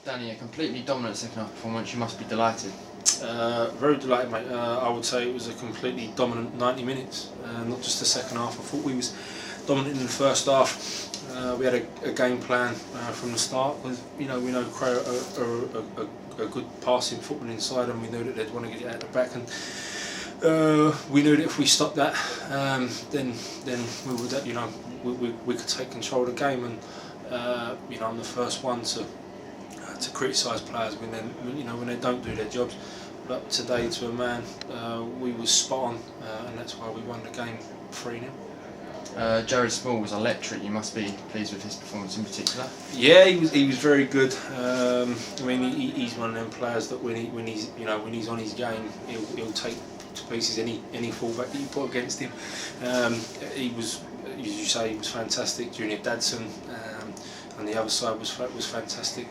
Danny, a completely dominant second half performance. You must be delighted. Very delighted, mate. I would say it was a completely dominant 90 minutes, not just the second half. I thought we was dominant in the first half. We had a game plan from the start, because we know Cray are a good passing football inside, and we knew that they'd want to get it out the back, and we knew that if we stopped that, then we would we could take control of the game. And I'm the first one to criticise players when they don't do their jobs. But today, to a man, we was spot on, and that's why we won the game 3-0. Jared Small was electric. You must be pleased with his performance in particular. Yeah, he was very good. He's one of them players that when he's on his game, he'll take to pieces any fullback that you put against him. He was, as you say, he was fantastic. Junior Dadson on the other side was fantastic.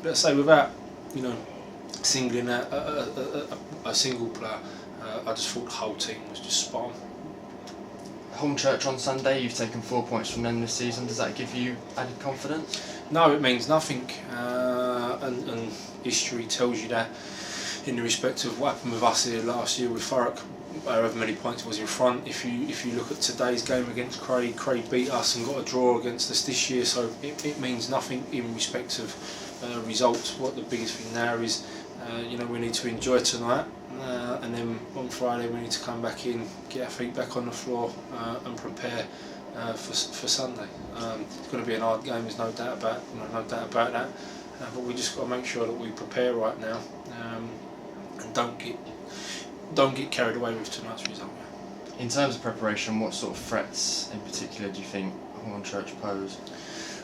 But I say, without singling out a single player, I just thought the whole team was just spot on. Hornchurch on Sunday, you've taken 4 points from them this season. Does that give you added confidence? No, it means nothing, and history tells you that in the respect of what happened with us here last year with Thurrock. However many points was in front. If you look at today's game against Cray beat us and got a draw against us this year, so it means nothing in respect of results. What the biggest thing now is, we need to enjoy tonight, and then on Friday we need to come back in, get our feet back on the floor, and prepare for Sunday. It's going to be an hard game. There's no doubt about that. But we just got to make sure that we prepare right now, and don't get carried away with tonight's result. In terms of preparation, what sort of threats in particular do you think Hornchurch pose?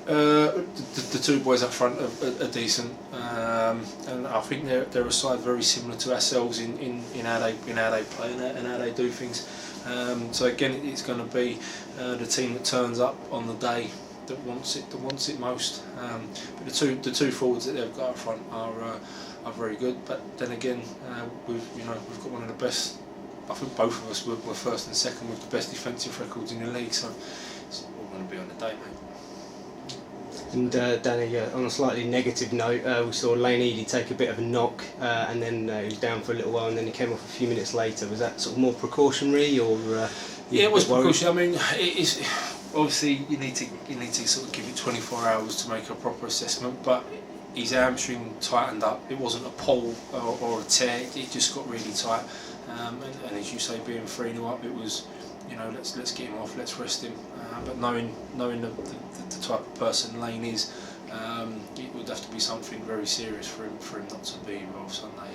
The two boys up front are decent, and I think they're a side very similar to ourselves in how they play and how they do things. So again, it's going to be the team that turns up on the day that wants it most. But the two forwards that they've got up front are very good. But then again, we've got one of the best. I think both of us were first and second with the best defensive records in the league. So it's all going to be on the day, mate. And Danny, on a slightly negative note, we saw Lane Eady take a bit of a knock, and then he was down for a little while, and then he came off a few minutes later. Was that sort of more precautionary, or? Yeah, it was precautionary. I mean, it's obviously you need to sort of give it 24 hours to make a proper assessment. But his hamstring tightened up. It wasn't a pull or a tear. It just got really tight. And as you say, being 3-0 up, it was, let's get him off, let's rest him. But knowing the type of person Lane is, it would have to be something very serious for him not to be involved Sunday.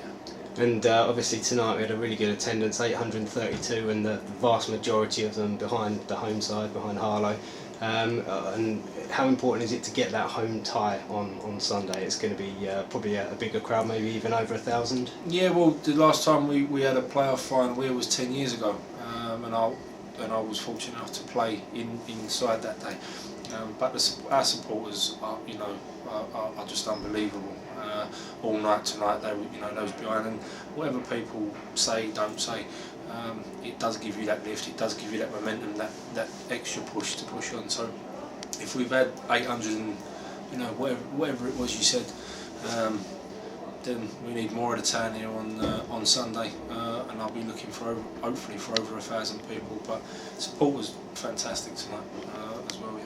Yeah. And obviously tonight we had a really good attendance, 832, and the vast majority of them behind the home side, behind Harlow. And how important is it to get that home tie on Sunday? It's going to be probably a bigger crowd, maybe even over 1,000. Yeah, well, the last time we had a playoff final here was 10 years ago, and I was fortunate enough to play inside that day. But our supporters are just unbelievable. All night tonight, they was behind, and whatever people say, don't say, it does give you that lift. It does give you that momentum, that extra push to push on. So if we've had 800 and whatever it was you said, then we need more of the town here on Sunday, and I'll be looking hopefully for over 1,000 people. But support was fantastic tonight as well.